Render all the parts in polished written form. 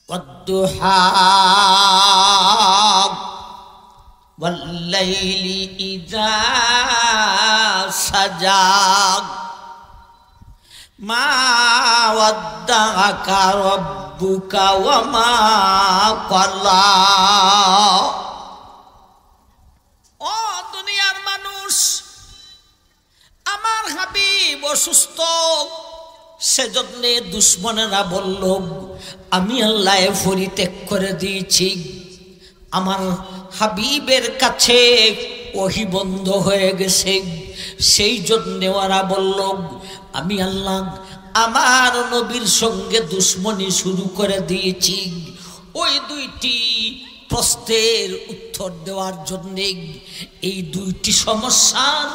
ওয়াদ-দুহা ওয়াল-লাইলি ইযা সাজা মা ওয়াদ্দাআকা রাব্বুকা ওয়া মা ক্বালা। ও দুনিয়ার মানুষ, আমার হাবিব অসুস্থ, সেজন্য দুশ্মনেরা বলল আমি আল্লাহ পরিত্যাগ করে দিয়েছি। আমার হাবিবের কাছে ওহী বন্ধ হয়ে গেছে, সেই জন্য ওরা বলল আমি আল্লাহ আমার নবীর সঙ্গে দুশ্মনী শুরু করে দিয়েছি। ওই দুইটি প্রশ্নের উত্তর দেওয়ার জন্যে, এই দুইটি সমস্যার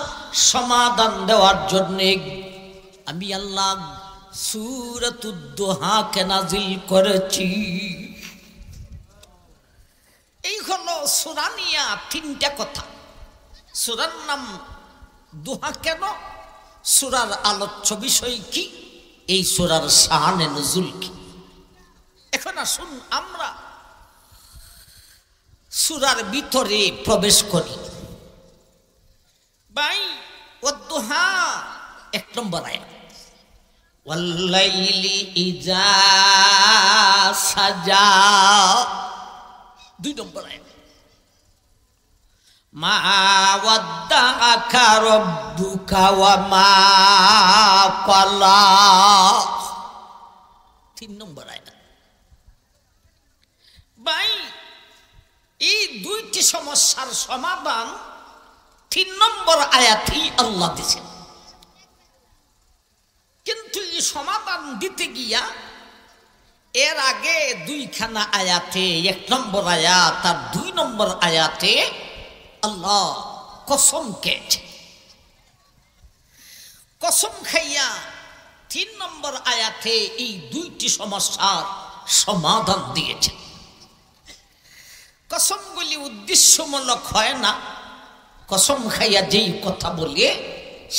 সমাধান দেওয়ার জন্যে আমি আল্লাহ সূরাতুদ দুহাকে নাজিল করেছি। এই হলো সূরা নিয়া তিনটা কথা। সূরার নাম দুহা কেন, সূরার আলোচ্য বিষয় কি, এই সূরার শানে নুজুল কি। এখন আসুন আমরা সূরার ভিতরে প্রবেশ করি। ভাই, ওয়াদ-দুহা 1 নম্বর আয়াত, ওয়াল-লাইলি ইযা সাজা 2 নম্বর আয়াত, মা ওয়াদ্দাআকা রাব্বুকা ওয়া মা ক্বালা 3 নম্বর আয়াত। ভাই, এই দুইটি সমস্যার সমাধান 3 নম্বর আয়াতেই আল্লাহ দিয়েছেন। কিন্তু এই সমাধান দিতে গিয়া এর আগে 2খানা আয়াতে, 1 নম্বর আয়াত আর 2 নম্বর আয়াতে আল্লাহ কসম খেয়েছে। কসম খাইয়া 3 নম্বর আয়াতে এই দুইটি সমস্যার সমাধান দিয়েছে। কসমগুলি উদ্দেশ্যমূলক হয় না, কসম খাইয়া যেই কথা বলে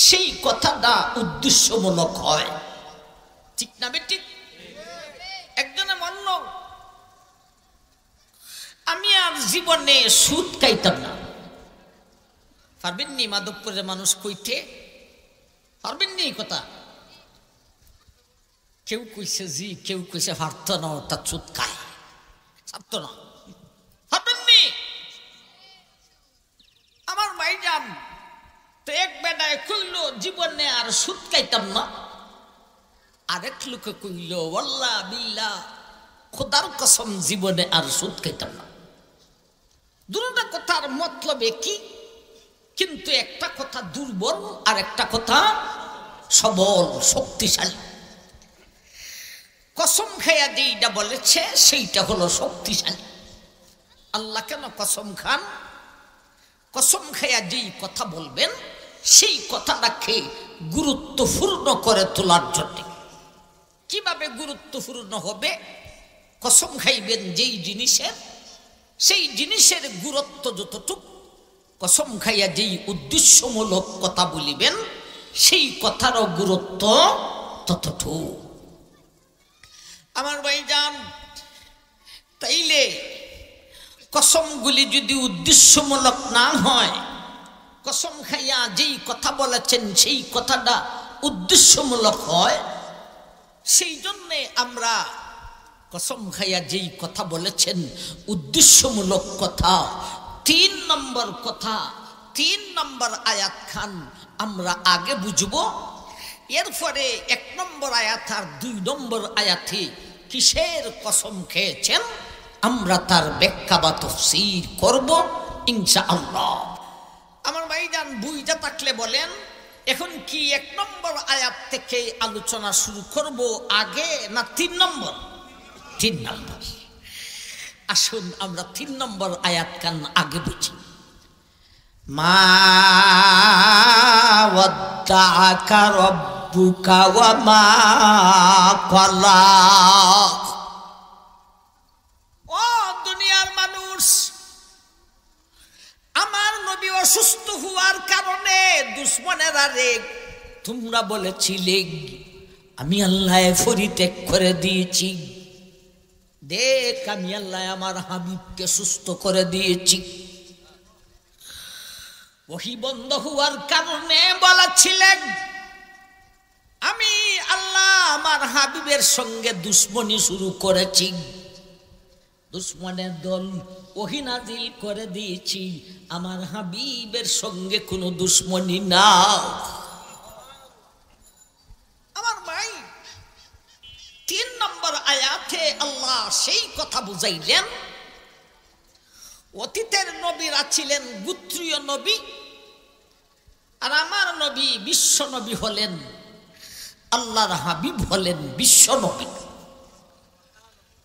সেই কথাটা উদ্দেশ্যমূলক হয়, ঠিক না বেটি? একজনে বলল আমি আর জীবনে সুদ খাইতাম না। পারবেননি মাধবপুরের মানুষ কইতে? পারবেননি এই কথা? কেউ কইছে জি, কেউ কইছে পারত না, তার সুদ খায়, ছাড়ত না। পারবেননি? আমার ভাইজান তো এক বেটায় কইল জীবনে আর সুদ খাইতাম না, আরেক লোকে কইল ওয়াল্লাহ বিল্লাহ খোদার কসম জীবনে আর সুদ খাইতাম না। দুটো কথার মতলব একই, কিন্তু একটা কথা দুর্বল আর একটা কথা সবল, শক্তিশালী। কসম খাইয়া যেইটা বলেছে সেইটা হলো শক্তিশালী। আল্লাহ কেন কসম খান? কসম খাইয়া যেই কথা বলবেন সেই কথাটাকে গুরুত্বপূর্ণ করে তোলার জন্য। কিভাবে গুরুত্বপূর্ণ হবে? কসম খাইবেন যেই জিনিসের, সেই জিনিসের গুরুত্ব যতটুকু, কসম খাইয়া যেই উদ্দেশ্যমূলক কথা বলিবেন সেই কথারও গুরুত্ব ততটুকু। আমার ভাইজান, তাইলে কসমগুলি যদি উদ্দেশ্যমূলক না হয়, কসম খাইয়া যেই কথা বলেছেন সেই কথাটা উদ্দেশ্যমূলক হয়, সেই জন্যে আমরা কসম খাইয়া যেই কথা বলেছেন উদ্দেশ্যমূলক কথা, 3 নম্বর কথা, 3 নম্বর আয়াত খান আমরা আগে বুঝব। এরপরে 1 নম্বর আয়াত আর 2 নম্বর আয়াতে কিসের কসম খেয়েছেন আমরা তার ব্যাখ্যা বা তাফসীর করব ইনশাআল্লাহ। আমার ভাইজান বুঝা থাকলে বলেন, এখন কি 1 নম্বর আয়াত থেকে আলোচনা শুরু করব আগে না 3 নম্বর? 3 নম্বর। আসুন আমরা 3 নম্বর আয়াত কান আগে বুঝি। মা ওয়াদ্দাআকা রাব্বুকা ওয়া মা ক্বালা। ও দুনিয়ার মানুষ, আমার নবী অসুস্থ হওয়ার কারণে দুশমনেরা রে তোমরা বলেছিলে আমি আল্লাহ পরিত্যাগ করে দিয়েছি। দেখ আমি আল্লাহ আমার হাবিবকে সুস্থ করে দিয়েছি। ওহী বন্ধ হওয়ার কারণে বলেছিলেন আমি আল্লাহ আমার হাবিবের সঙ্গে দুশ্মনী শুরু করেছি, দুশ্মনের দল ওহী নাযিল করে দিয়েছি, আমার হাবিবের সঙ্গে কোনো দুশ্মনী না। আমার ভাই 3 নম্বর আয়াতে আল্লাহ সেই কথা বুঝাইলেন অতীতের নবীরা ছিলেন গোত্রীয় নবী, আর আমার নবী বিশ্ব নবী হলেন, আল্লাহর হাবিব হলেন বিশ্ব নবী।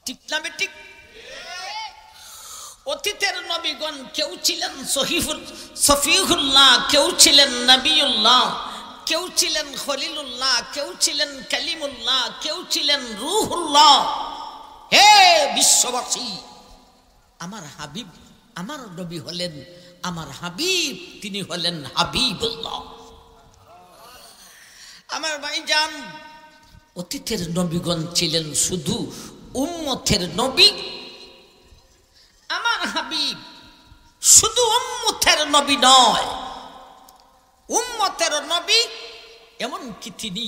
ঠিক না ঠিক? অতীতের নবীগণ কেউ ছিলেন সফিহুল্লাহ, কেউ ছিলেন নবিউল্লাহ, কেউ ছিলেন খলিলুল্লাহ, কেউ ছিলেন কালিমুল্লাহ, কেউ ছিলেন রূহুল্লাহ। হে বিশ্ববাসী, আমার হাবিব আমার নবী হলেন আমার হাবিব, তিনি হলেন হাবিবুল্লাহ। আমার ভাইজান, অতীতের নবীগণ ছিলেন শুধু উম্মতের নবী, আমার হাবিব শুধু উম্মতের নবী নয়, উম্মতের নবী এমনকি তিনি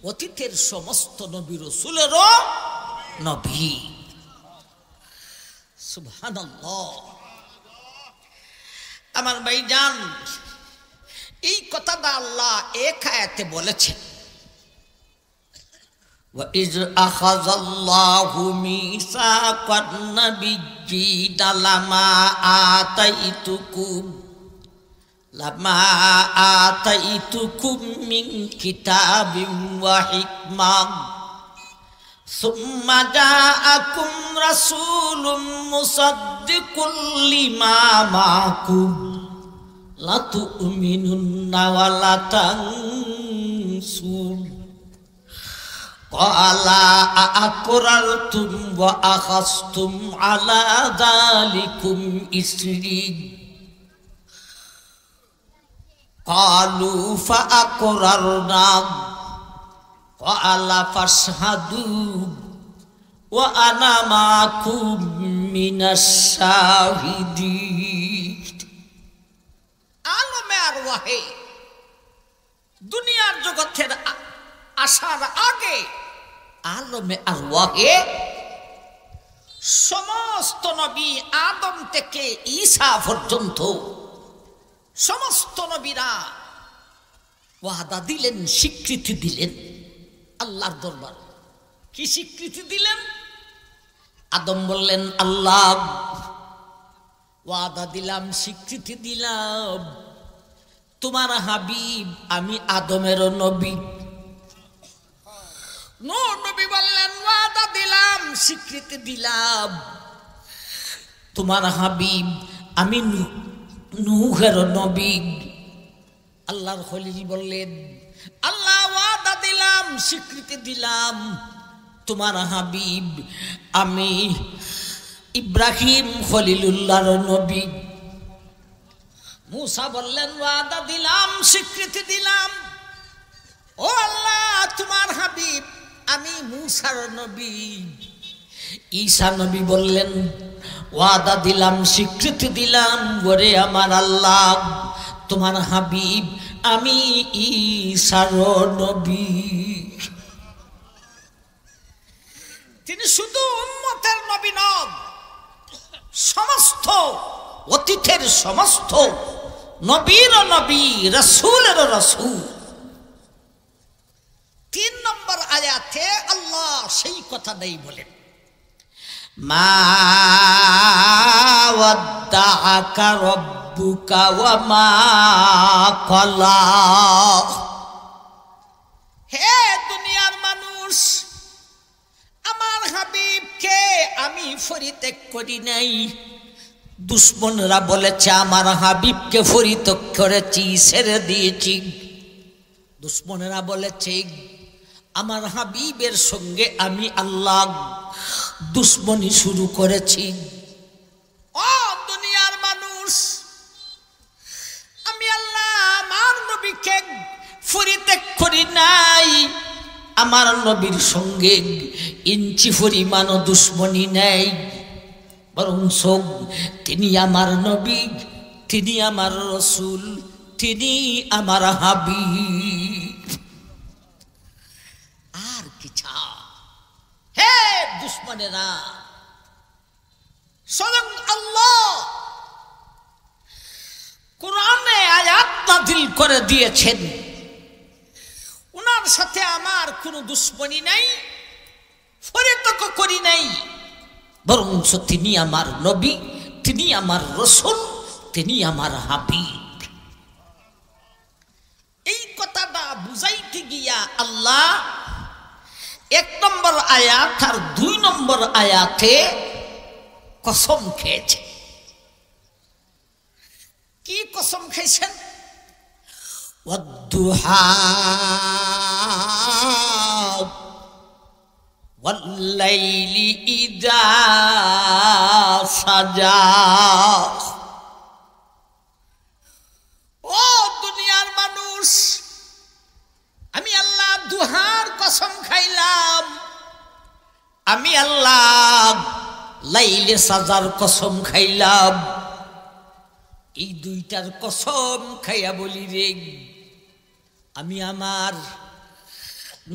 অতীতের সমস্ত নবী রাসূলেরও নবী। সুবহানাল্লাহ। আমার ভাইজান, এই কথাটা আল্লাহ এক আয়াতে বলেছেন, وَإِذْ أَخَذَ اللَّهُ مِيثَاقَ النَّبِيِّينَ لَمَا آتَيْتُكُم مِّن كِتَابٍ وَحِكْمَةٍ ثُمَّ جَاءَكُمْ رَسُولٌ مُصَدِّقٌ لِّمَا مَعَكُمْ لَتُؤْمِنُنَّ وَلَتَنصُرُنَّهُ قَالَ أَأَقْرَرْتُمْ وَأَخَذْتُمْ عَلَى ذَلِكُمْ إِصْرِي قَالُوا فَأَقْرَرْنَا قَالَ فَاشْهَدُوا وَأَنَا مَعَكُمْ مِنَ الشَّاهِدِينَ। আলমে আরওয়াহে দুনিয়ার জগতের আসার আগে আলমে আরওয়াহে সমস্ত নবী আদম থেকে ঈসা পর্যন্ত সমস্ত নবীরা ওয়াদা দিলেন, স্বীকৃতি দিলেন আল্লাহর দরবার। কি স্বীকৃতি দিলেন? আদম বললেন আল্লাহ ওয়াদা দিলাম, স্বীকৃতি দিলাম, তোমার হাবিব আমি আদমেরও নবী। নূহ নবী বললেন ওয়াদা দিলাম, স্বীকৃতি দিলাম, তোমার হাবিব আমি নূহের নবী। আল্লাহর খলিল বললেন আল্লাহ ওয়াদা দিলাম, স্বীকৃতি দিলাম, তোমার হাবিব আমি ইব্রাহিম খলিলুল্লাহর নবী। মূসা বললেন ওয়াদা দিলাম, স্বীকৃতি দিলাম, ও আল্লাহ তোমার হাবিব আমি মূসার নবী। ঈসা নবী বললেন ওয়াদা দিলাম, স্বীকৃতি দিলাম, ওরে আমার আল্লাহ তোমার হাবিব আমি ঈসার নবী। তিনি শুধু উম্মতের নবী নন, সমস্ত অতীতের সমস্ত নবীর নবী, রাসূলের রাসূল। 3 নম্বর আয়াতে আল্লাহ সেই কথাটাই বলেন, মা ওয়াদ্দাআকা রাব্বুকা ওয়া মা ক্বালা। হে দুনিয়ার মানুষ, আমার হাবিবকে আমি পরিত্যাগ করি নাই। দুশ্মনরা বলেছে আমার হাবিবকে পরিত্যাগ করেছি, ছেড়ে দিয়েছি। দুশ্মনেরা বলেছে আমার হাবিবের সঙ্গে আমি আল্লাহ দুশ্মনী শুরু করেছি। ও দুনিয়ার মানুষ, আমি আল্লাহ আমার নবীকে পরিত্যাগ করি নাই, আমার নবীর সঙ্গে ইঞ্চি পরিমাণও দুশ্মনী নেই, বরং তিনি আমার নবী, তিনি আমার রসুল, তিনি আমার হাবিব। আর কি চাও হে দুশ্মনেরা? স্বয়ং আল্লাহ কোরআনে আয়াত নাযিল করে দিয়েছেন, উনার সাথে আমার কোনো দুশ্মনী নাই, ফরিতক করি নাই, বরং তিনি আমার নবী, তিনি আমার রসুল, তিনি আমার হাবিব। এই কথাটা বুঝাইতে গিয়া আল্লাহ 1 নম্বর আয়াত আর 2 নম্বর আয়াতে কসম খেয়েছে। কি কসম খেয়েছেন? ওয়াদ-দুহা ওয়াল-লাইলি ইযা সাজা। ও দুনিয়ার মানুষ, আমি আল্লাহ দুহার কসম খাইলাম, আমি আল্লাহ লাইলে সাজার কসম খাইলাম। এই দুইটার কসম খাইয়া বলি রে, আমি আমার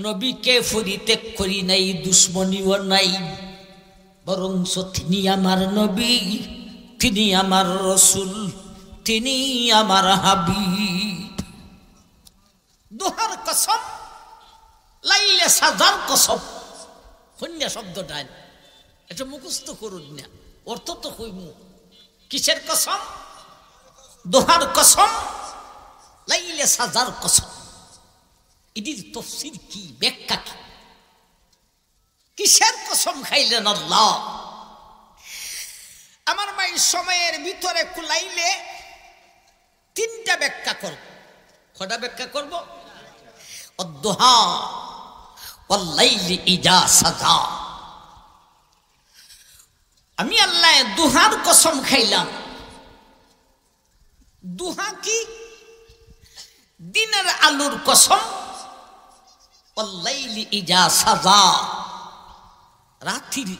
নবীকে পরিত্যাগ করি নাই, দুশ্মনীও নাই, বরং তিনি আমার নবী, তিনি আমার রসুল, তিনি আমার হাবিব। দুহার কসম, লাইলে সাজার কসম। কন্যা শব্দটা এটা মুখস্থ করুন না, অর্থ তো কইমু। কিসের কসম? দুহার কসম, লাইলে সাজার কসম। এটির তাফসীর কি, ব্যাখ্যা কি? কিসের কসম খাইলেন আল্লাহ? আমার মাই সময়ের ভিতরে কুলাইলে 3টা ব্যাখ্যা করব। কটা ব্যাখ্যা করব? আদ-দুহা ওয়াল-লাইলি ইযা সাজা। আমি আল্লাহ দুহার কসম খাইলাম। দুহা কি? দিনের আলোর কসম। ওয়াল-লাইলি ইযা সাজা, রাতের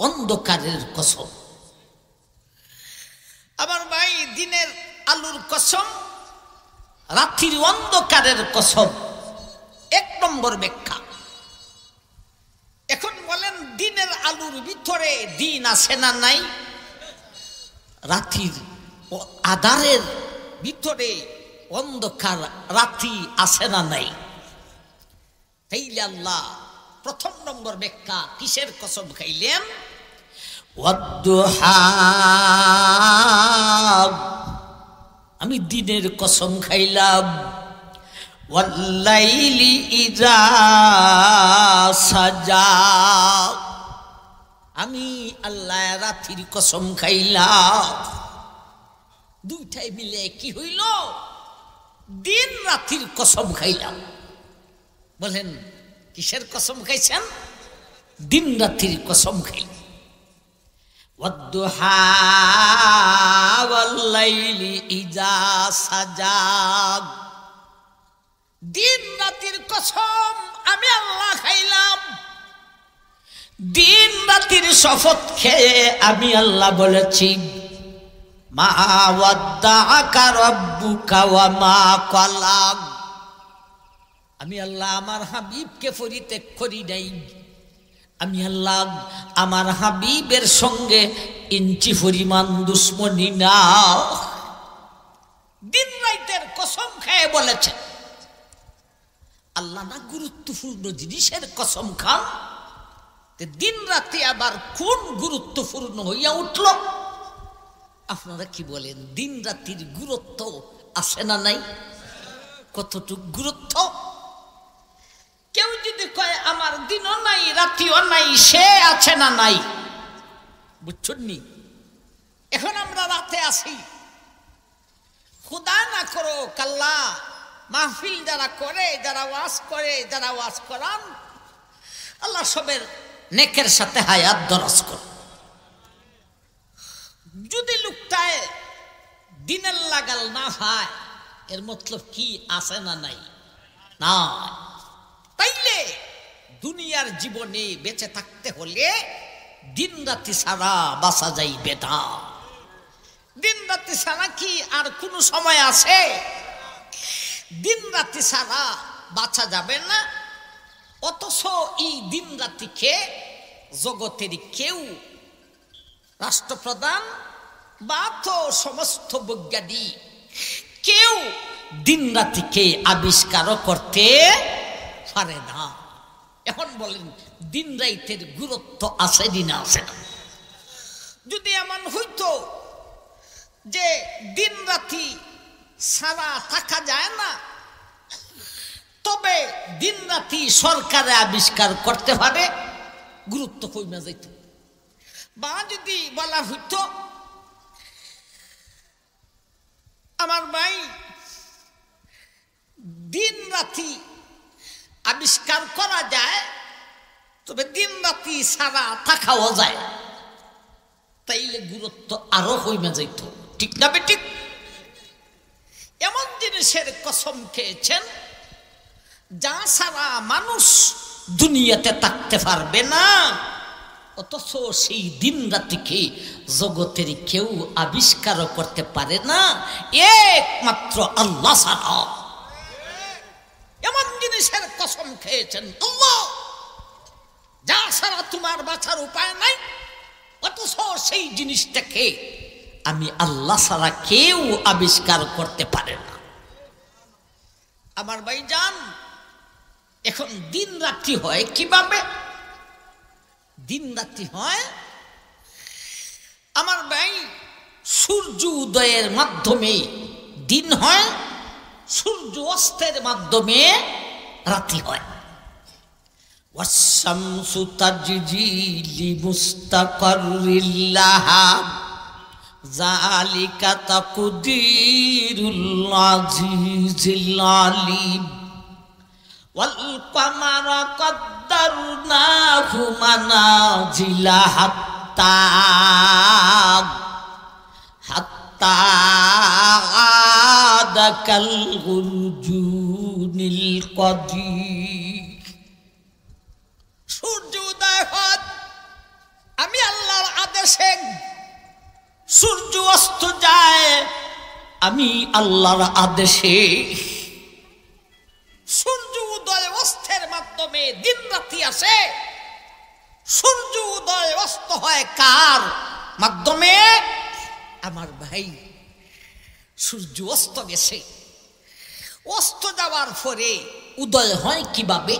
অন্ধকারের কসম। আমার ভাই, দিনের আলোর কসম, রাতের অন্ধকারের কসম। 1 নম্বর ব্যাখ্যা। এখন বলেন, দিনের আলোর ভিতরে দিন আছে না নাই? রাতের আধারের ভিতরে অন্ধকার রাতি আছে না নাই? তাইলে আল্লাহ 1ম নম্বর ব্যাখ্যা কিসের কসম খাইলেন? ওয়াদ-দুহা, আমি দিনের কসম খাইলাম। ওয়াল-লাইলি ইযা সাজা, আমি আল্লাহ রাতের কসম খাইলাম। দুইটাই মিলে কি হইল? দিন রাতের কসম খাইলাম। বলেন, কিসের কসম খাইছেন? দিন রাতের কসম খাইলাম। ওয়াদ-দুহা ওয়াল-লাইলি ইযা সাজা, দিন রাতের কসম আমি আল্লাহ খাইলাম। দিন রাতের শপথ খেয়ে আমি আল্লাহ বলেছি, মা ওয়াদ্দাআকা রাব্বুকা ওয়া মা ক্বালা। আমি আল্লাহ আমার হাবিবকে পরিত্যাগ করি নাই। আমি আল্লাহ আমার হাবিবের সঙ্গে ইঞ্চি পরিমাণ দুশ্মনী না। দিন রাতের কসম খেয়ে বলেছেন আল্লাহ। না গুরুত্বপূর্ণ জিনিসের কসম খান, দিন রাতে আবার কোন গুরুত্বপূর্ণ হইয়া উঠল? আপনারা কি বলেন, দিন রাতের গুরুত্ব আছে না নাই? কতটুক গুরুত্ব? কেউ যদি কয় আমার দিনও নাই রাতিও নাই, সে আছে না নাই? বুঝছেন নি? এখন আমরা রাতে আসি, খুদা না করো কাল্লা মাহফিল যারা করে, যারা ওয়াজ করে, যারা ওয়াজ করান, আল্লাহ সবের নেকের সাথে হায়াত দরাজ করে। যদি লোকটায় দিনের লাগাল না হয়, এর মতলব কি আছে না নাই? না। তাইলে দুনিয়ার জীবনে বেঁচে থাকতে হলে দিন রাতি ছাড়া বাঁচা যাইবে না। দিন রাতি ছাড়া কি আর কোনো সময় আছে? দিন রাতি ছাড়া বাঁচা যাবে না। অথচ এই দিন রাতিকে জগতের কেউ, রাষ্ট্রপ্রধান বা তো সমস্ত বৈজ্ঞানিক কেউ দিন রাতিকে আবিষ্কার করতে পারে না। এখন বলেন দিন রাতের গুরুত্ব আছে না আছে না? যদি এমন হইতো যে দিন রাতি ছাড়া থাকা যায় না, তবে দিন রাতি সরকারে আবিষ্কার করতে পারে, গুরুত্ব কমে যেত। বা যদি বলা হইতো আমার ভাই দিন রাতি আবিষ্কার করা যায়, তবে দিন রাতি ছাড়া থাকাও যায়, তাইলে গুরুত্ব আরো কমে যাইত। ঠিক না বেঠিক? এমন জিনিসের কসম খেয়েছেন যা ছাড়া মানুষ দুনিয়াতে থাকতে পারবে না, অথচ সেই দিন রাতিকে জগতের কেউ আবিষ্কার করতে পারে না একমাত্র আল্লাহ ছাড়া। এমন জিনিসের কসম খেয়েছেন আল্লাহ যা ছাড়া তোমার বাঁচার উপায় নাই, অথচ সেই জিনিসটাকে আমি আল্লাহ ছাড়া কেউ আবিষ্কার করতে পারে না। আমার ভাইজান, এখন দিন রাত্রি হয় কিভাবে? দিন রাত্রি হয় আমার ভাই সূর্য উদয়ের মাধ্যমে দিন হয়, সূর্য অস্তের মাধ্যমে রাত্রি হয়। ওয়াশ-শামসু তাজরি লিমুস্তাকাররিল লাহা যালিকা তাকদীরুল আজিজিল আলিম ওয়াল কামারা কদ্দারনাহু মানাজিলা হাত্তা আদাকাল উরজুনিল কদির। সূর্য উদয় হয় আমি আল্লাহর আদেশে, সূর্য অস্ত যায় আমি আল্লাহর আদেশে। সূর্য উদয় অস্তের মাধ্যমে দিন রাতি আসে। সূর্য উদয় অস্ত হয় কার মাধ্যমে? আমার ভাই সূর্য অস্ত গেছে, অস্ত যাওয়ার পরে উদয় হয় কিভাবে?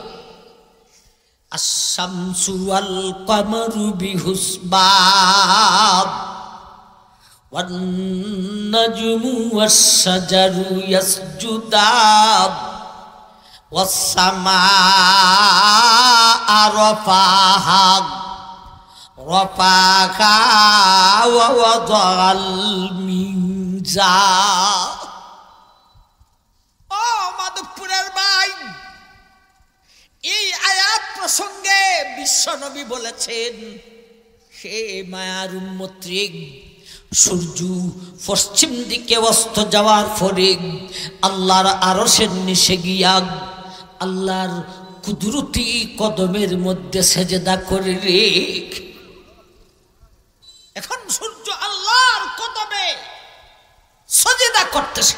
আশ-শামসু ওয়াল কামারু বিহুসবান ওয়ান নাজমু ওয়াশ-শাজারু ইয়াসজুদান ওয়াস-সামাআ রাফাহা ওয়া ওয়াদাআল মিনজান। ও মাধবপুরের ভাই, এই আয়াত প্রসঙ্গে বিশ্বনবী বলেছেন, হে মায়ার উম্মতরে, সূর্য পশ্চিম দিকে অস্ত যাওয়ার পরে আল্লাহর আরশের নিচে গিয়া আল্লাহর কুদরতি কদমের মধ্যে সেজদা করে রে। এখন সূর্য আল্লাহর কদমে সেজদা করতেছে,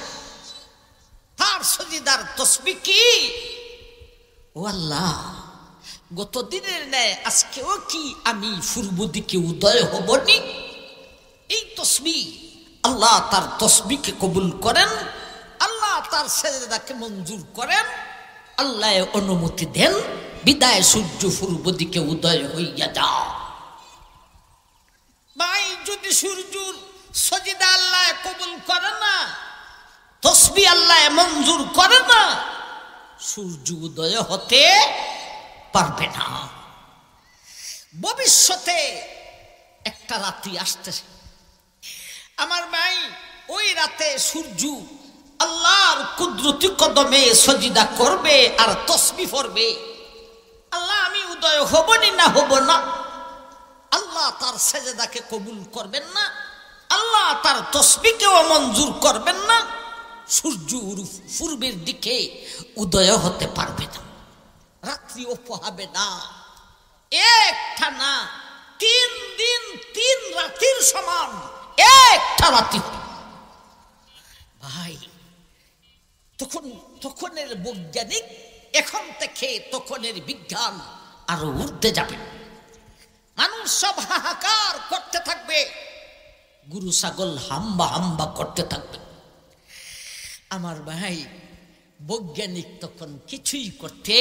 তার সেজদার তাসবিহ কি? ও আল্লাহ, গত দিনের ন্যায় আজকেও কি আমি পূর্ব দিকে উদয় হবনি? এই তাসবিহ আল্লাহ তার তাসবিহকে কবুল করেন, আল্লাহ তার সেজদাকে মঞ্জুর করেন, আল্লাহ অনুমতি দেন, বিদায় সূর্য পূর্ব দিকে উদয় হইয়া যাও। ভাই, যদি সূর্যর সেজদা আল্লাহ কবুল করে না, তাসবিহ আল্লাহ মঞ্জুর করে না, সূর্য উদয় হতে পারবে না। ভবিষ্যতে একটা রাত্রি আসতেছে আমার ভাই, ওই রাতে সূর্য আল্লাহর কুদরতি কদমে সেজদা করবে আর তাসবিহ পড়বে। আল্লাহ আমি উদয় হবনি না হব না, আল্লাহ তার সেজদাকে কবুল করবেন না, আল্লাহ তার তাসবিহকেও মঞ্জুর করবেন না, সূর্য পূর্বের দিকে উদয় হতে পারবে না। রাত্রিও পোহাবে না। একটা না, 3 দিন 3 রাতের সমান একটা রাতি। ভাই তখনের বৈজ্ঞানিক এখন থেকে তখনের বিজ্ঞান আরো উঠতে যাবে। মানুষ সব হাহাকার করতে থাকবে, গরু ছাগল হাম্বা হাম্বা করতে থাকবে। আমার ভাই বৈজ্ঞানিক তখন কিছুই করতে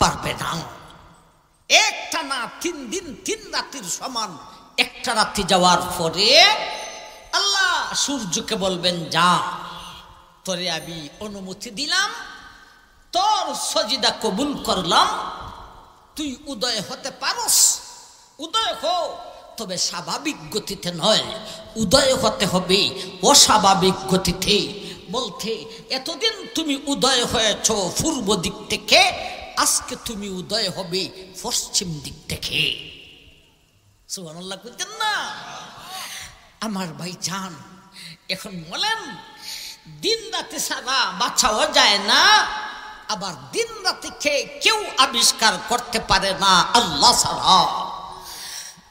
পারবে না। একটা না 3 দিন 3 রাতের সমান একটা রাতি যাওয়ার পরে আল্লাহ সূর্যকে বলবেন, যা, তোরে আমি অনুমতি দিলাম, তোর সজিদা কবুল করলাম, তুই উদয় হতে পারস। উদয় হো, তবে স্বাভাবিক গতিতে নয়, উদয় হতে হবে অস্বাভাবিক গতিতে। বলতে এতদিন তুমি উদয় হয়েছ পূর্ব দিক থেকে, আজকে তুমি উদয় হবে পশ্চিম দিক থেকে। সুবহানাল্লাহ কইতেন না? আমার ভাই জান, এখন বলেন দিন রাতে সারা বাঁচাও যায় না, আবার দিন রাতে কেউ আবিষ্কার করতে পারে না আল্লাহ ছাড়া।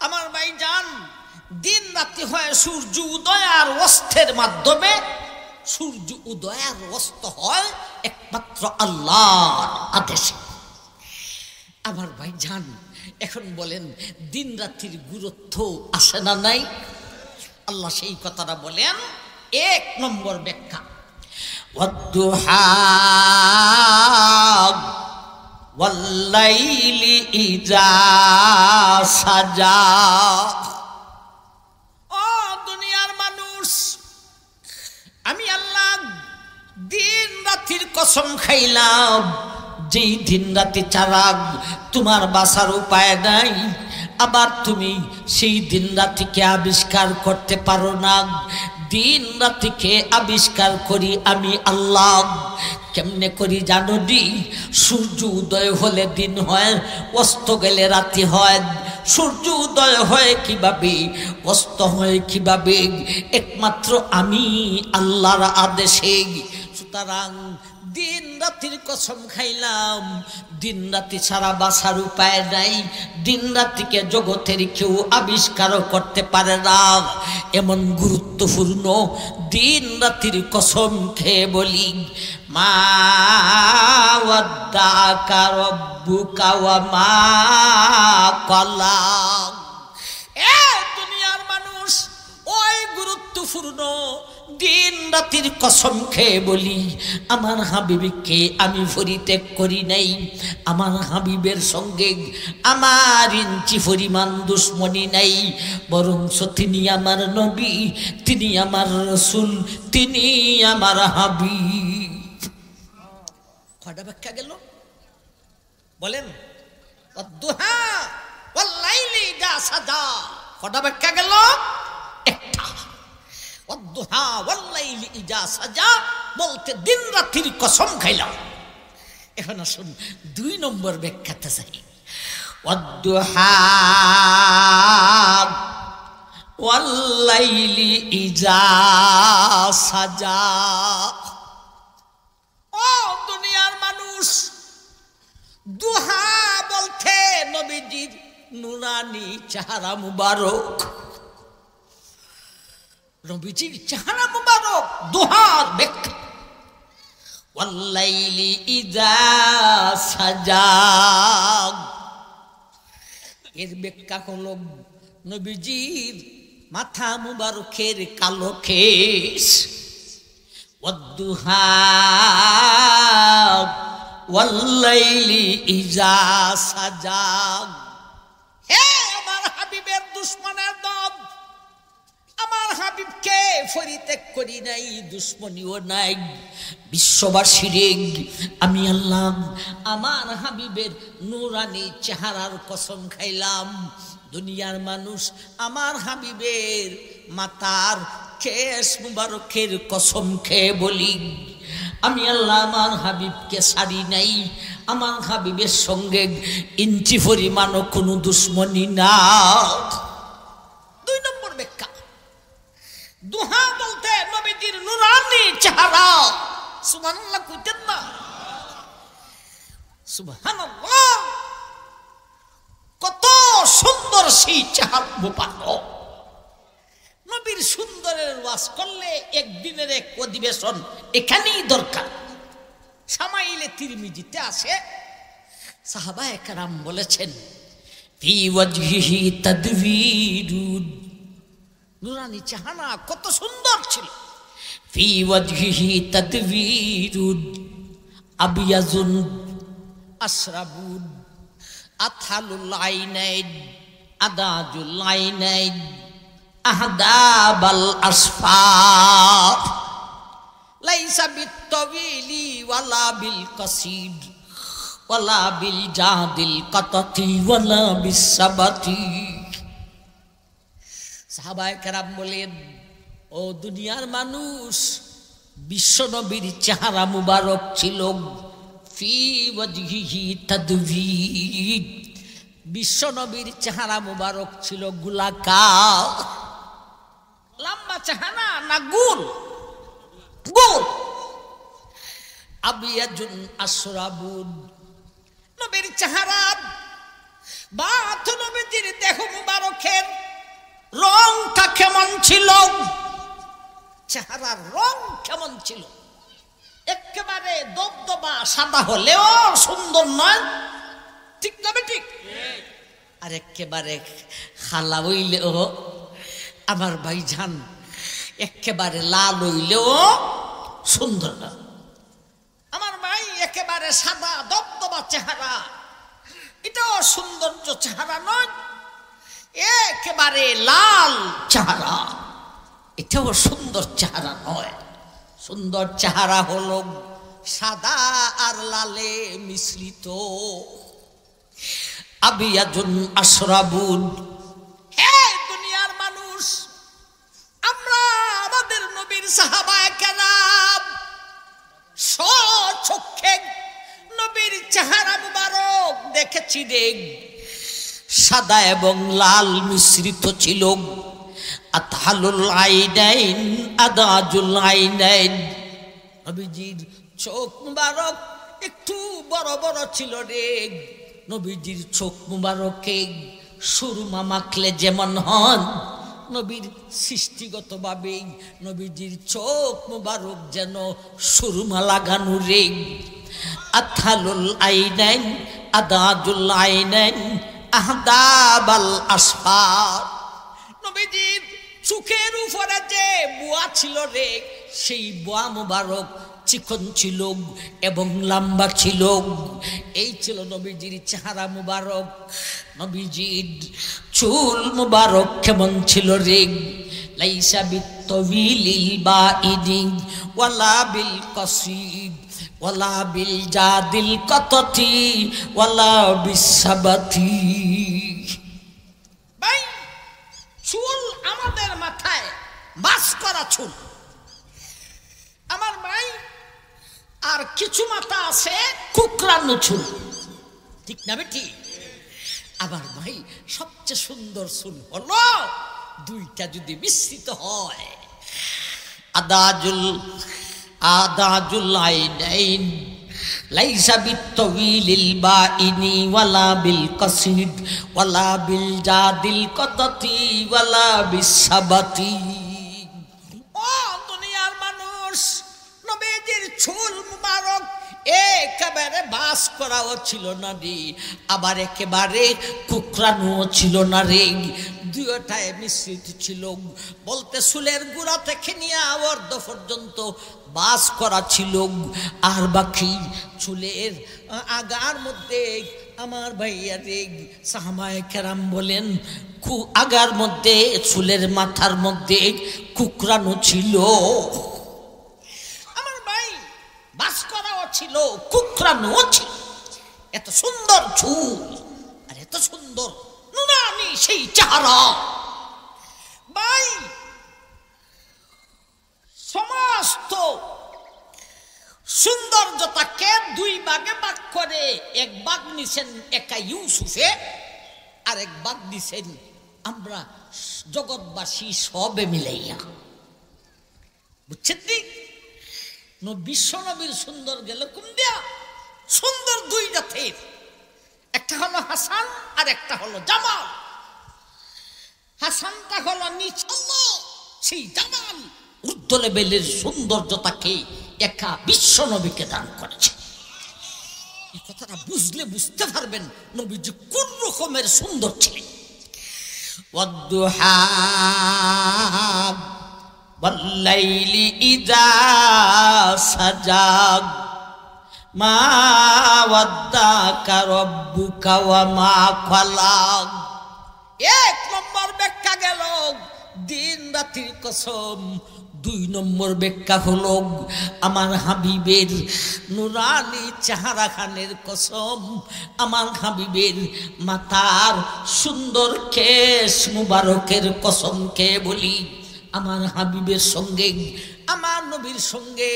আমার ভাই জান, দিন রাতে হয় সূর্য উদয় আর অস্তের মাধ্যমে। সূর্য উদয় আর অস্ত হয় একমাত্র আল্লাহর আদেশে। আমার ভাই জান, এখন বলেন দিন রাত্রির গুরুত্ব আছে না নাই? আল্লাহ সেই কথাটা বলেন। 1 নম্বর ব্যাখ্যা, ওয়াদ্দুহা ওয়াল্লাইলি ইযা সাজা। ও দুনিয়ার মানুষ, আমি আল্লাহ দিন রাত্রির কসম খাইলাম, যেই দিন রাতি ছাড়া তোমার বাঁচার উপায় নাই, আবার তুমি সেই দিন রাতিকে আবিষ্কার করতে পারো না। দিন রাতিকে আবিষ্কার করি আমি আল্লাহ। কেমনে করি জানো দি? সূর্য উদয় হলে দিন হয়, অস্ত গেলে রাতি হয়। সূর্য উদয় হয় কিভাবে, অস্ত হয় কিভাবে? একমাত্র আমি আল্লাহর আদেশে। সুতরাং দিন রাতির কসম খাইলাম, দিন রাতি ছাড়া বাঁচার উপায় নাই। দিন রাতিকে জগতের কেউ আবিষ্কার করতে পারে না। এমন গুরুত্বপূর্ণ দিন রাতির কসম খেয়ে বলি, মা ওয়াদ্দাকা রাব্বুকা ওয়া মা ক্বালা। এ দুনিয়ার মানুষ, ওই গুরুত্বপূর্ণ দিন রাতির কসম খেয়ে বলি, আমার হাবিবকে আমি পরিত্যাগ করি নাই। আমার হাবিবের সঙ্গে আমার ইঞ্চি পরিমাণ দুশ্মনী নাই, বরঞ্চ তিনি আমার নবী, তিনি আমার রাসূল, তিনি আমার হাবিব। কয়টা ব্যাখ্যা গেল বলেন? ওয়াদ্দুহা ওয়াল্লাইলি ইযা সাজা। কয়টা ব্যাখ্যা গেল? একটা। ওয়াদ্দুহা ওয়াল্লাইলি ইযা সাজা বলতে দিন রাত্রির কসম খাইলাম। এখন আসুন 2 নম্বর ব্যাখ্যাতে চাই। ওয়াদ্দুহা ওয়াল্লাইলি ইযা সাজা। ও দুনিয়ার মানুষ, দুহা বলতে নবীজির নুরানি চেহারা মুবারক। নবীজির চেহারা মুবারক দুহার ব্যাখ্যা। ওয়াল্লাইলি ইযা সাজা, এর ব্যাখ্যা হলো নবীজির মাথা মুবারকের কালো কেশ। ওয়াদ্দুহা ওয়াল্লাইলি ইযা সাজা। হে আমার হাবিবের দুশমনের দল, আমার হাবিবকে পরিত্যাগ করি নাই, দুশ্মনীও নাই। বিশ্ববাসীর আমি আল্লাহ আমার হাবিবের নূরানি চেহারার কসম খাইলাম। দুনিয়ার মানুষ, আমার হাবিবের মাতার কেশ মুবারকের কসম খেয়ে বলি, আমি আল্লাহ আমার হাবিবকে ছাড়ি নাই। আমার হাবিবের সঙ্গে ইঞ্চি পরিমাণও কোনো দুশ্মনী না। 2 নম্বর ব্যাখ্যা, দুহা বলতে নবীজির নূরানি চেহারা। সুবহানাল্লাহ কইতেন না? সুবহানাল্লাহ, কত সুন্দর সেই চেহারা মুবারক। নবীর সুন্দরের ওয়াজ করলে একদিনের এক অধিবেশন এখানেই দরকার। শামাইলে তিরমিজিতে আছে, সাহাবায়ে কেরাম বলেছেন ফি ওয়াজহিহি তাদবীরুন, নুরানি চেহারা কত সুন্দর ছিল। ফি ওয়াজহিহি তাদবীরুন আবিয়াজুন আসরাবুন আতহালুল আইনাইন আদাজুল আইনাইন আহদাবাল আসফার লাইসা বিত্তাবিলি ওয়ালা বিল কাসিদ ওয়ালা বিল জাদিল কাতাতি ওয়ালা বিসাবাতি। সাহাবায়ে কেরাম বলেন, ও দুনিয়ার মানুষ, বিশ্বনবীর চেহারা মুবারক ছিল ফি ওয়াজহিহি তাদবীর, বিশ্বনবীর চেহারা মুবারক ছিল গোলাকার। লম্বা চেহারা না গোল? গোল। আবিয়াজুন আসরাবুন, নবীর চেহারা বা নবীর দেহ মুবারকের রংটা কেমন ছিল, চেহারার রং কেমন ছিল? একেবারে দবদবা সাদা হলেও সুন্দর নয়, ঠিক না ঠিক? আর একেবারে খালা হইলেও আমার ভাইজান একেবারে লাল হইলেও সুন্দর না। আমার ভাই একেবারে সাদা দবদবা চেহারা, এটাও সৌন্দর্য চেহারা নয়। একেবারে লাল চেহারা, এটাও সুন্দর চেহারা নয়। সুন্দর চেহারা হলো সাদা আর লালে মিশ্রিত। আবিয়াজুন আসরাবুন, হে দুনিয়ার মানুষ, আমরা আমাদের নবীর সাহাবায়ে কেরাম স্বচক্ষে নবীর চেহারা মুবারক দেখেছি রে, সাদা এবং লাল মিশ্রিত ছিল। আতহালুল আইনাইন আদাজুল আইনাইন, নবীজির চোখ মুবারক একটু বড় বড় ছিল রে। নবীজির চোখ মুবারকে সুরমা মাখলে যেমন হন, নবীর সৃষ্টিগতভাবে নবীজির চোখ মুবারক যেন সুরমা লাগানো রে। আতহালুল আইনাইন আদাজুল আইনাইন আহদাবাল আসফার, নবীজির চোখের উপরে যে বোয়া ছিল রে, সেই বোয়া মুবারক চিকন ছিল এবং লম্বা ছিল। এই ছিল নবীজির চেহারা মুবারক। নবীজির চুল মুবারক কেমন ছিল রে? লাইসা বিত্তাবিলিল বাইদি ওয়ালা বিল কাসিদ ওয়ালা বিল জাদিল কাতাতি ওয়ালা বিসাবাতি। ভাই, চুল আমাদের মাথায় বাস করা চুল আমার ভাই, আর কিছু মাথা আছে কুকরানো চুল, ঠিক না বেটি? আবার ভাই সবচেয়ে সুন্দর চুল হলো দুইটা যদি মিশ্রিত হয়। আদাজুল আইনাইন লাইসা বিত্তাবিলিল বাইনি ওয়ালা বিল কাসিদ ওয়ালা বিল জাদিল কাতাতি ওয়ালা বিসাবাতি। ও দুনিয়ার মানুষ, নবীজির চুল মুবারক একেবারে বাস করাও ছিল না রে, আবার একেবারে কুকরানোও ছিল না রে, দুইটায় মিশ্রিত ছিল। বলতে চুলের গোড়া থেকে নিয়ে অর্ধ পর্যন্ত বাস করা ছিল, আর বাকি চুলের আগার মধ্যে আমার ভাইয়া রে সাহাবায়ে কেরাম বলেন আগার মধ্যে চুলের মাথার মধ্যে কুকরানো ছিল। আমার ভাই বাস করাও ছিল, কুকরানো ছিল। এত সুন্দর চুল আর এত সুন্দর নুরানি সেই চেহারা। ভাই সমস্ত সৌন্দর্যতাকে দুই ভাগে ভাগ করে এক ভাগ নিছেন একা ইউসুফে, আর এক ভাগ নিছেন আমরা জগৎবাসী সবে মিলাইয়া। বুঝছেন? বিশ্ব নবীর সুন্দর গেল কোন দিয়া? সুন্দর দুই জাতের, একটা হলো হাসান আর একটা হলো জামাল। হাসানটা হলো নিচ, সেই জামাল ঊর্ধ্ব লেভেলের সৌন্দর্যতাকে একা বিশ্ব নবীকে দান করেছে। এই কথাটা বুঝলে বুঝতে পারবেন নবীজি কোন রকমের সুন্দর ছিলেন। ওয়াদ্দুহা ওয়াল্লাইলি ইযা সাজা মা ওয়াদ্দাকা রাব্বুকা ওয়া মা খালাক। এক নম্বর ব্যাখ্যা গেল দিন রাতের কসম। দুই নম্বর ব্যাখ্যা হলো আমার হাবিবের নুরানি চেহারা খানের কসম, আমার হাবিবের মাথার সুন্দর কেশ মুবারকের কসম কে বলি। আমার হাবিবের সঙ্গে আমার নবীর সঙ্গে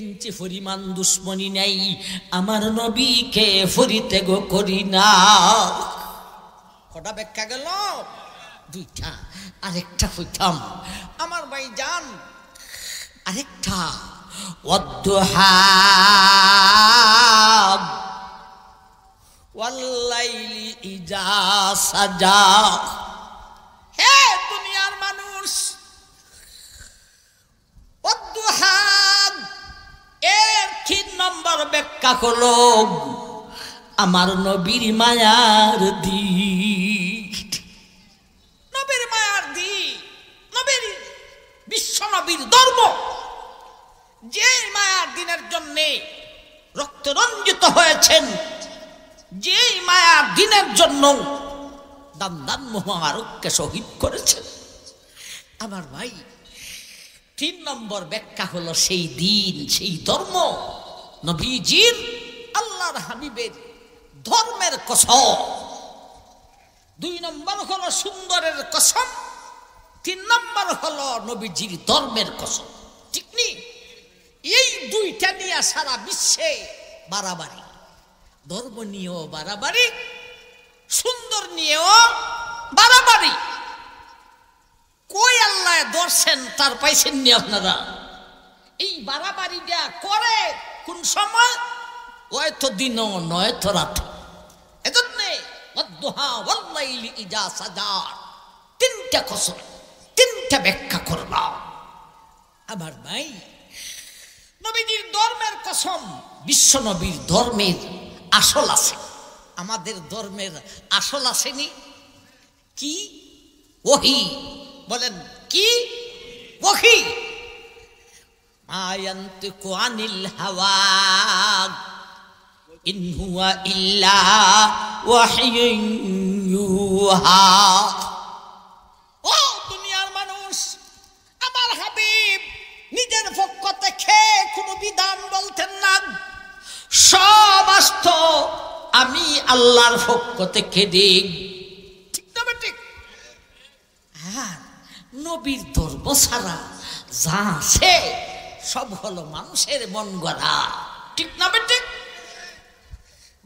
ইঞ্চি পরিমাণ দুশ্মনী নাই, আমার নবীকে পরিত্যাগ করি না। কটা ব্যাখ্যা গেল? দুইটা। আরেকটা হইতাম আমার ভাই জান, আরেকটা ওয়াদ্দুহা ওয়াল্লাইলি ইযা সাজা। হে দুনিয়ার মানুষ, ওয়াদ্দুহা এর ৩ নম্বর ব্যাখ্যা হলো আমার নবীর মায়ার দিন। নবীর মায়ার দিন, নবীর বিশ্ব নবীর ধর্ম, যে মায়ার দিনের জন্য রক্ত রঞ্জিত হয়েছেন, যে মায়ার দিনের জন্য দান মোবারককে শহীদ করেছেন। আমার ভাই ৩ নম্বর ব্যাখ্যা হলো সেই দিন, সেই ধর্ম, নবীজির আল্লাহর হাবিবের ধর্মের কসম। ২ নম্বর হলো সুন্দরের কসম, ৩ নম্বর হলো নবীজির ধর্মের কসম। ঠিক নেই? এই দুইটা নিয়ে সারা বিশ্বে বাড়াবাড়ি, ধর্ম নিয়েও বাড়াবাড়ি, সুন্দর নিয়েও বাড়াবাড়ি। কই আল্লাহ দর্শেন তার পাইছেন নি আপনারা? এই বাড়াবাড়িটা করে কোন সময়? হয়তো দিন নয়তো রাত। এজন্য ওয়াদ্দুহা ওয়াল্লাইলি ইযা সাজা, ৩টা কসম, ৩টা ব্যাখ্যা করলাম। আমার ভাই নবীজির ধর্মের কসম, বিশ্ব নবীর ধর্মের আসল আছে, আমাদের ধর্মের আসল আসেনি। কি? ওহী। বলেন কি? ওহী। মা ইয়ানতিকু আনিল হাওয়া ইন হুয়া ইল্লা ওয়াহয়ুন ইউহা। ও দুনিয়ার মানুষ, আমার হাবিব নিজের পক্ষ থেকে কোনো বিধান বলতেন না, সব আসত আমি আল্লাহর পক্ষ থেকে দিই। ঠিক না ঠিক? হ্যাঁ, নবীর ধর্ম ছাড়া যা আছে সব হলো মানুষের মন গড়া। ঠিক না ঠিক?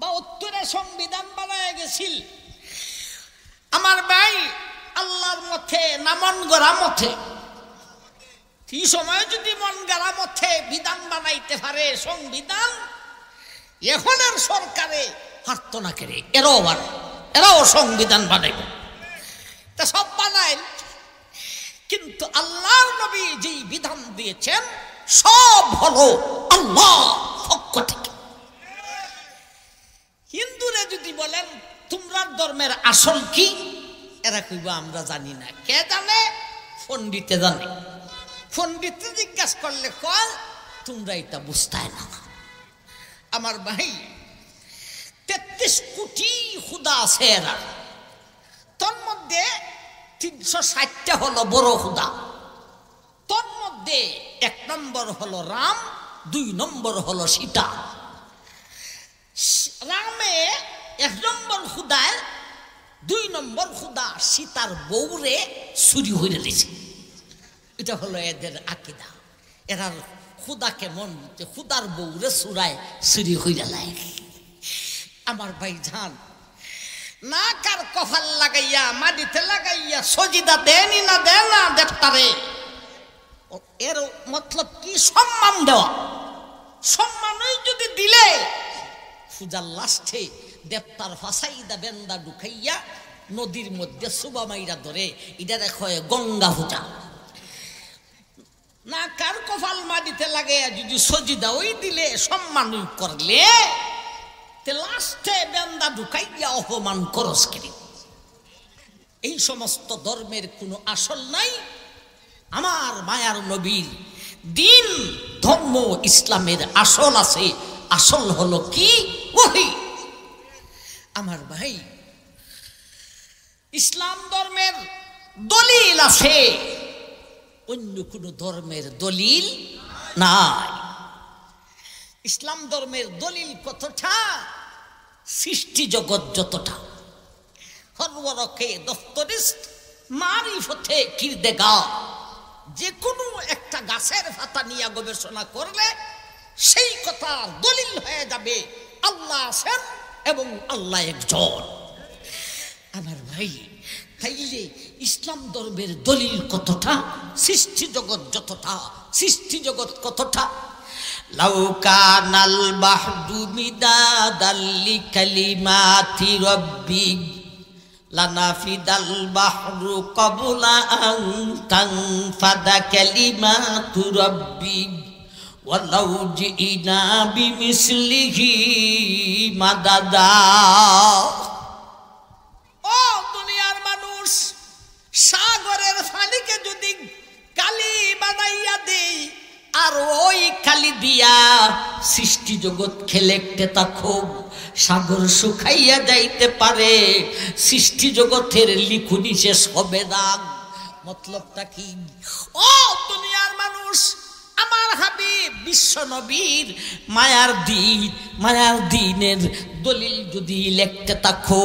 ৭২-এ সংবিধান বানায় গেছিল আমার ভাই আল্লাহর মতে না মন গড়া মতে। এই সময় যদি মন গড়া মতে বিধান বানাইতে পারে সংবিধান, এখনের সরকারে হারত না করে এরাও সংবিধান বানাইব। তা সব বানাইল, কিন্তু আল্লাহর নবী যেই বিধান দিয়েছেন সব হলো আল্লাহ পক্ষ থেকে। হিন্দুরা যদি বলেন তোমরা ধর্মের আসল কি, এরা কইব আমরা জানি না। কে জানে? পণ্ডিতে জানে। পণ্ডিতে জিজ্ঞাসা করলে কয় তোমরা এটা বুঝতাই না। আমার ভাই ৩৩ কোটি খুদা আছে এরা, তোর মধ্যে ৩৬০টা হলো বড় খুদা। তোর মধ্যে ১ নম্বর হলো রাম, ২ নম্বর হলো সীতা। রামে ১ নম্বর খুদায়, ২ নম্বর খুদা সীতার বউরে চুরি হইরে দিয়েছে। এটা হলো এদের আকিদা। এরা খুদা কেমন, খুদার বউরে চুরায় চুরি হইরে লাই। আমার ভাই জান, না কার কফাল লাগাইয়া মাটিতে লাগাইয়া সজিদা দেনি না দেয় না দেবতারে, এর মতলব কি? সম্মান দেওয়া। সম্মানই যদি দিলে খুজার লাস্টে দেবতার ফাঁসাইদা বেন্দা ঢুকাইয়া নদীর মধ্যে সুবা মাইরা ধরে এটা দেখো গঙ্গা পূজা না কার কপাল মাটিতে লাগে যদি সজিদা ওই দিলে সম্মান করলে তে লাস্টে বেন্দা ঢুকাইয়া অপমান করস কিনি। এই সমস্ত ধর্মের কোনো আসল নাই। আমার মায়ার নবীর দিন ধর্ম ইসলামের আসল আছে। আসল হলো কি? ওহী। আমার ভাই, ইসলাম ধর্মের দলিল আছে, অন্য কোনো ধর্মের দলিল নাই। ইসলাম ধর্মের দলিল কতটা? সৃষ্টি জগৎ যতটা। হরওয়ারকে দফতরিস্ট মারিফতে কিরদেগা, যে কোনো একটা গাছের পাতা নিয়ে গবেষণা করলে সেই কথার দলিল হয়ে যাবে আল্লাহ আছেন এবং আল্লাহ একজন। আমার ভাই, তাইলে ইসলাম ধর্মের দলিল কতটা? সৃষ্টি জগৎ যতটা। সৃষ্টি জগৎ কতটা? লাউ কানাল বাহরু মিদাদাল লিকালিমাতি রাব্বি লানাফিদাল বাহরু ক্বাবলা আন তানফাদা কালিমাতু রাব্বি ওয়ালাউ জিনা বিমিসলিহি মাদাদা। ও দুনিয়ার মানুষ, সাগরের পানিকে যদি কালি বানাইয়া দেই আর ওই কালি দিয়া সৃষ্টি জগৎ খেলেকতে থাকো, সাগর শুকাইয়া যাইতে পারে, সৃষ্টি জগতের লিখুনি শেষ হবে না। মতলবটা কি? ও দুনিয়ার মানুষ, আমার হাবিব বিশ্ব নবীর মায়ার দিনের দলিল যদি লিখতে থাকো,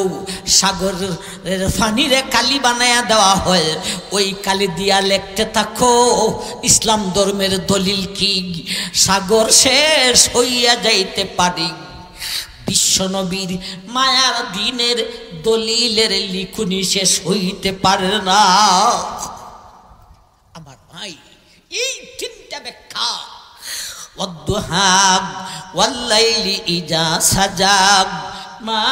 সাগরের পানিরে কালি বানায়া দেওয়া হয়, ওই কালি দিয়া লিখতে থাকো ইসলাম ধর্মের দলিল কি? সাগর শেষ হইয়া যাইতে পারি, বিশ্ব নবীর মায়ার দিনের দলিলের লিখুনি শেষ হইতে পারে না। আমার ভাই, এই তিনটা ব্যাখ্যা, ওয়াদ্দুহাগ ওয়াল্লাইলি ইজা সাজাগ মা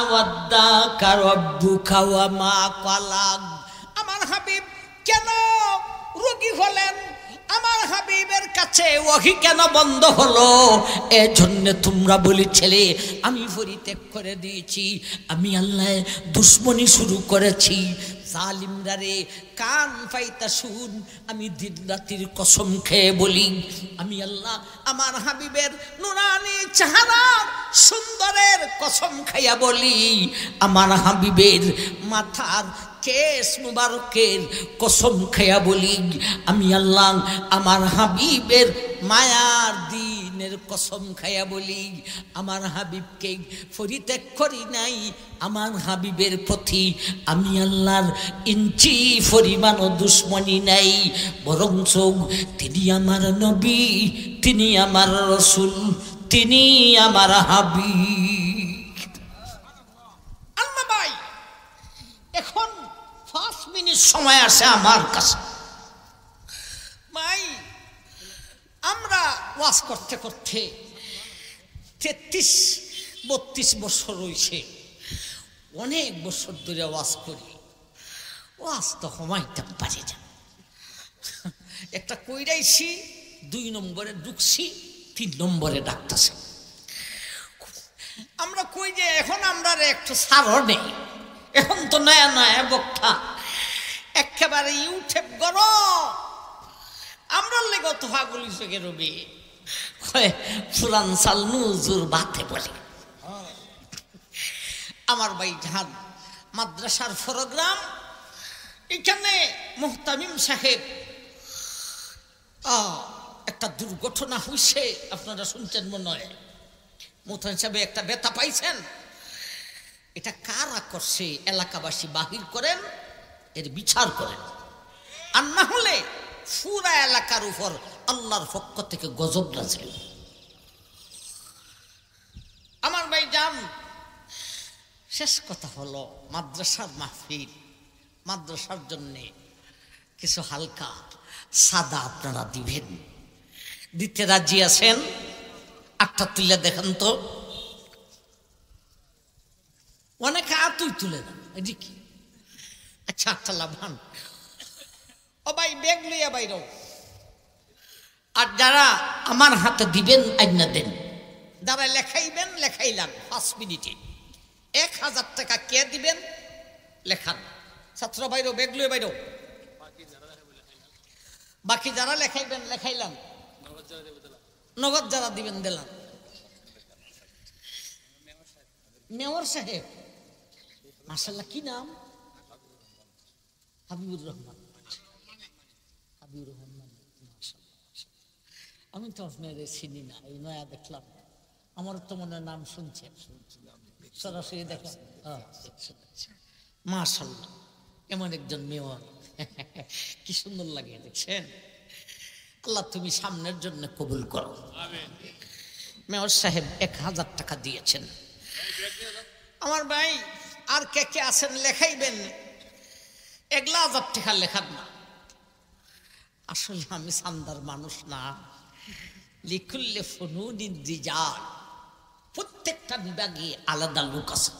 ওয়াদ্দাকা রাব্বুকা ওয়া মা ক্বালাগ। আমার হাবিব কেন রোগী হলেন? আমার হাবিবের কাছে ওহী কেন বন্ধ হলো? এজন্য তোমরা বলেছিলে আমি পরিত্যাগ করে দিয়েছি, আমি আল্লাহ দুশ্মনী শুরু করেছি। জালিমরা রে, কান পাইতা শুন, আমি দিন রাতির কসম খেয়ে বলি, আমি আল্লাহ আমার হাবিবের নুরানি চেহারার সুন্দরের কসম খাইয়া বলি, আমার হাবিবের মাথার কেশ মুবারকের কসম খাইয়া বলি, আমি আল্লাহ আমার হাবিবের মায়ার দিনের কসম খাইয়া বলি, আমার হাবিবকে পরিত্যাগ করি নাই। আমার হাবিবের প্রতি আমি আল্লাহর ইঞ্চি পরিমাণও দুশ্মনী নাই, বরঞ্চ তিনি আমার নবী, তিনি আমার রসুল, তিনি আমার হাবিব। আল্লাহ ভাই, এখন 5 মিনিট সময় আছে আমার কাছে। ভাই, আমরা ওয়াজ করতে করতে 33-32 বছর হয়েছে, অনেক বছর ধরে ওয়াজ করি, ওয়াজ তো সময়টা পারে যা। একটা কইরাইছি, 2 নম্বরে ঢুকছি, 3 নম্বরে ডাকতেছে। আমরা কই যে এখন আমরা একটু সারও নেই, এখন তো নয়া নয়া বক্তা, একেবারে ইউটিউব গরম, আমরা লেগে তো হাগুলি চোখে রবি পুরান সাল নুজুর বাতে বলে। আমার ভাই জাহান মাদ্রাসার প্রোগ্রাম, এখানে মুহতামিম সাহেব একটা দুর্ঘটনা হয়েছে, আপনারা শুনছেন মনে হয়। মুহতামিম সাহেব একটা ব্যথা পাইছেন, এটা কারা করছে এলাকাবাসী বাহির করেন, এর বিচার করেন, আর না হলে পুরা এলাকার উপর আল্লাহর পক্ষ থেকে গজব নাযিল। আমার ভাই জান, শেষ কথা হলো মাদ্রাসার মাহফিল, মাদ্রাসার জন্যে কিছু হালকা সাদা আপনারা দিবেন, দিতে রাজি আছেন? 8টা তুলে দেখেন তো, তুই তুলে না, এটি কি? আচ্ছা আচ্ছা লাভান, ও ভাই ব্যাগ লইয়া বাইরও। আর যারা আমার হাতে দিবেন আইনা দেন, যারা লেখাইবেন লেখাইলাম 5 মিনিটে 1000 টাকা কে দিবেন লেখান। ছাত্র বাইরও ব্যাগ লইয়া বাইরও। বাকি যারা লেখাইবেন লেখাইলাম, নগদ যারা দিবেন দিলাম। মেয়র সাহেব মাশাআল্লাহ, কি নাম? হাবিবুর রহমান। হাবিবুর রহমান, আমি তো আপনার চিনি না, এই নয়া দেখলাম। আমার তো মনে নাম শুনছেন, সরাসরি দেখলাম। মাশাআল্লাহ, এমন একজন মেয়র, কি সুন্দর লাগে দেখছেন। আল্লাহ তুমি সামনের জন্য কবুল করো। মেয়র সাহেব 1000 টাকা দিয়েছেন। আমার ভাই আর কে কে আছেন লেখাইবেন, 1000 টাকা লেখান না। আসলে আমি সান্দার মানুষ না। লিকুল্লে ফুনুনিন রিজাল, প্রত্যেকটা বিভাগে আলাদা লোক আছে।